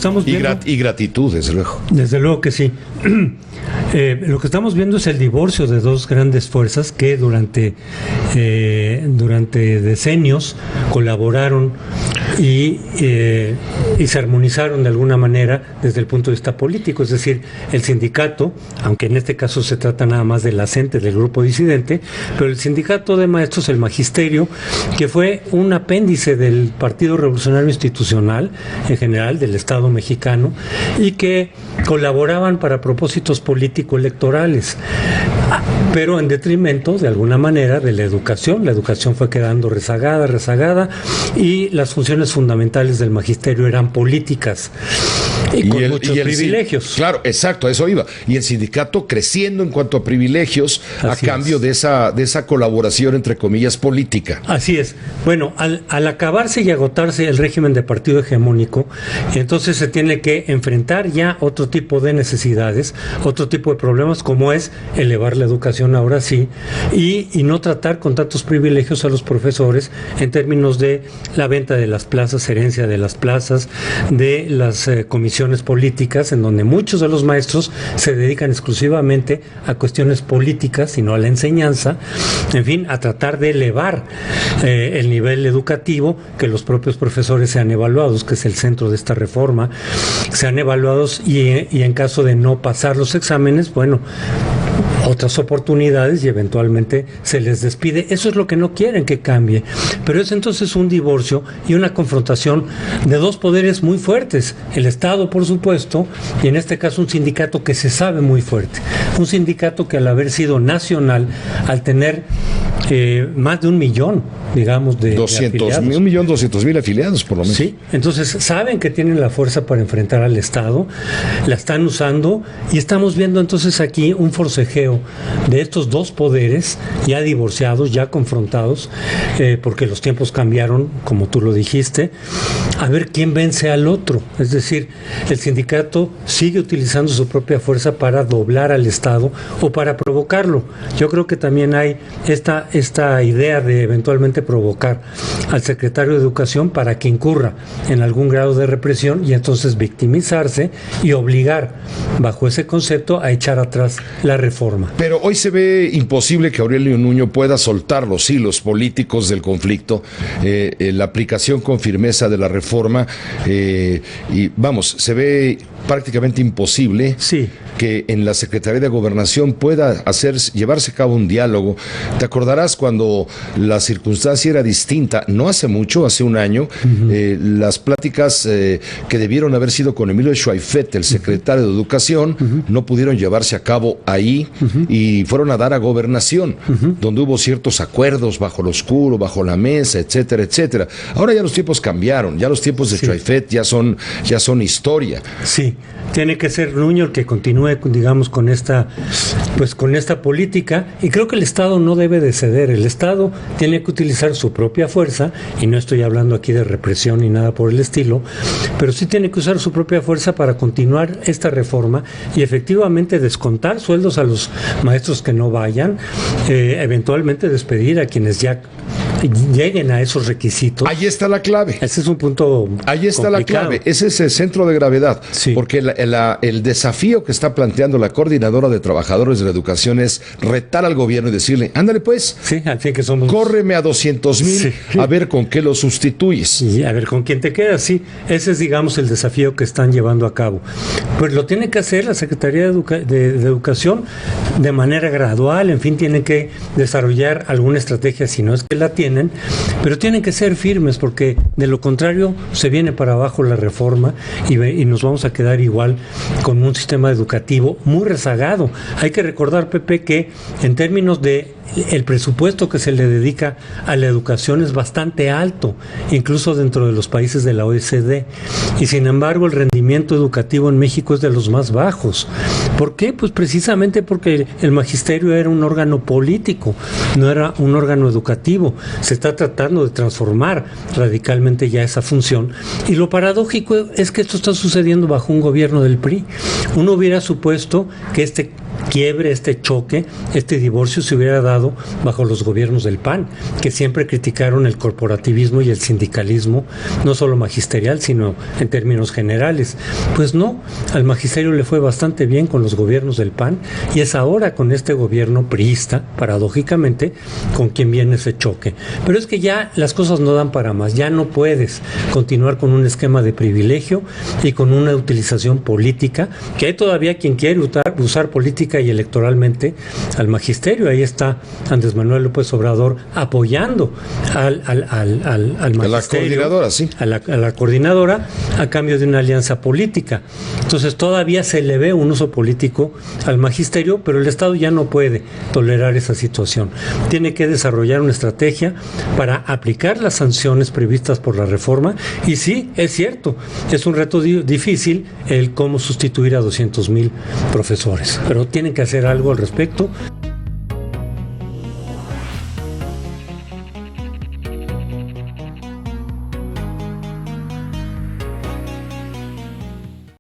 estamos viendo... Y gratitud, desde luego. Desde luego que sí. Lo que estamos viendo es el divorcio de dos grandes fuerzas que durante decenios colaboraron y se armonizaron de alguna manera desde el punto de vista político, es decir, el sindicato, aunque en este caso se trata nada más del CENTE, del grupo disidente, pero el sindicato de maestros, el magisterio, que fue un apéndice del Partido Revolucionario Institucional, en general del Estado mexicano, y que colaboraban para propósitos político-electorales, pero en detrimento, de alguna manera, de la educación. La educación fue quedando rezagada, y las funciones fundamentales del magisterio eran políticas y con muchos privilegios. Claro, exacto, a eso iba. Y el sindicato creciendo en cuanto a privilegios a cambio de esa colaboración, entre comillas, política. Así es. Bueno, al acabarse y agotarse el régimen de partido hegemónico, entonces se tiene que enfrentar ya otro tipo de necesidades, otro tipo de problemas, como es elevar la educación ahora sí, y no tratar con tantos privilegios a los profesores en términos de la venta de las plazas, herencia de las plazas, de las comisiones políticas, en donde muchos de los maestros se dedican exclusivamente a cuestiones políticas y no a la enseñanza, en fin, a tratar de elevar el nivel educativo, que los propios profesores sean evaluados, que es el centro de esta reforma, sean evaluados y en caso de no pasar los exámenes, bueno, otras oportunidades y eventualmente se les despide. Eso es lo que no quieren que cambie. Pero es entonces un divorcio y una confrontación de dos poderes muy fuertes. El Estado, por supuesto, y en este caso un sindicato que se sabe muy fuerte. Un sindicato que al haber sido nacional, al tener más de 1 millón, digamos, de afiliados. 1.200.000 afiliados, por lo menos. Sí, entonces saben que tienen la fuerza para enfrentar al Estado, la están usando y estamos viendo entonces aquí un forcejeo de estos dos poderes ya divorciados, ya confrontados, porque los tiempos cambiaron, como tú lo dijiste, a ver quién vence al otro. Es decir, el sindicato sigue utilizando su propia fuerza para doblar al Estado o para provocarlo. Yo creo que también hay esta idea de eventualmente provocar al secretario de Educación para que incurra en algún grado de represión y entonces victimizarse y obligar, bajo ese concepto, a echar atrás la reforma. Pero hoy se ve imposible que Aurelio Nuño pueda soltar los hilos políticos del conflicto, la aplicación con firmeza de la reforma, y vamos, se ve prácticamente imposible que en la Secretaría de Gobernación pueda llevarse a cabo un diálogo. Te acordarás cuando la circunstancia era distinta, no hace mucho, hace un año, las pláticas que debieron haber sido con Emilio Schweifet, el secretario de Educación, no pudieron llevarse a cabo ahí y fueron a dar a Gobernación, donde hubo ciertos acuerdos bajo lo oscuro, bajo la mesa, etcétera, etcétera. Ahora ya los tiempos cambiaron, ya los tiempos de Schweifet ya son historia. Sí, tiene que ser Nuño el que continúe, digamos, con esta política, y creo que el Estado no debe de ceder. El Estado tiene que utilizar su propia fuerza, y no estoy hablando aquí de represión ni nada por el estilo, pero sí tiene que usar su propia fuerza para continuar esta reforma y efectivamente descontar sueldos a los maestros que no vayan, eventualmente despedir a quienes ya lleguen a esos requisitos. Ahí está la clave. Ese es un punto Ahí está complicado. la clave. Ese es el centro de gravedad. Sí. Porque el desafío que está planteando la Coordinadora de Trabajadores de la Educación es retar al gobierno y decirle, ándale pues, sí, al fin que somos... córreme a 200,000, a ver con qué lo sustituyes. Y a ver con quién te quedas, sí. Ese es, digamos, el desafío que están llevando a cabo. Pues lo tiene que hacer la Secretaría de Educación de manera gradual, en fin, tiene que desarrollar alguna estrategia, si no es que la tienen, pero tienen que ser firmes, porque de lo contrario se viene para abajo la reforma y nos vamos a quedar igual con un sistema educativo muy rezagado. Hay que recordar, Pepe, que en términos de el presupuesto que se le dedica a la educación es bastante alto, incluso dentro de los países de la OECD, y sin embargo el rendimiento educativo en México es de los más bajos. ¿Por qué? Pues precisamente porque el magisterio era un órgano político, no era un órgano educativo. Se está tratando de transformar radicalmente ya esa función, y lo paradójico es que esto está sucediendo bajo un gobierno del PRI. Uno hubiera supuesto que este quiebre, este choque, este divorcio se hubiera dado bajo los gobiernos del PAN, que siempre criticaron el corporativismo y el sindicalismo, no solo magisterial, sino en términos generales. Pues no, al magisterio le fue bastante bien con los gobiernos del PAN, y es ahora con este gobierno priista, paradójicamente, con quien viene ese choque. Pero es que ya las cosas no dan para más, ya no puedes continuar con un esquema de privilegio y con una utilización política, que hay todavía quien quiere usar política y electoralmente al magisterio. Ahí está Andrés Manuel López Obrador apoyando al magisterio, a la coordinadora, sí. A la coordinadora, a cambio de una alianza política. Entonces todavía se le ve un uso político al magisterio, pero el Estado ya no puede tolerar esa situación. Tiene que desarrollar una estrategia para aplicar las sanciones previstas por la reforma, y sí, es cierto, es un reto difícil el cómo sustituir a 200,000 profesores, pero tienen que hacer algo al respecto.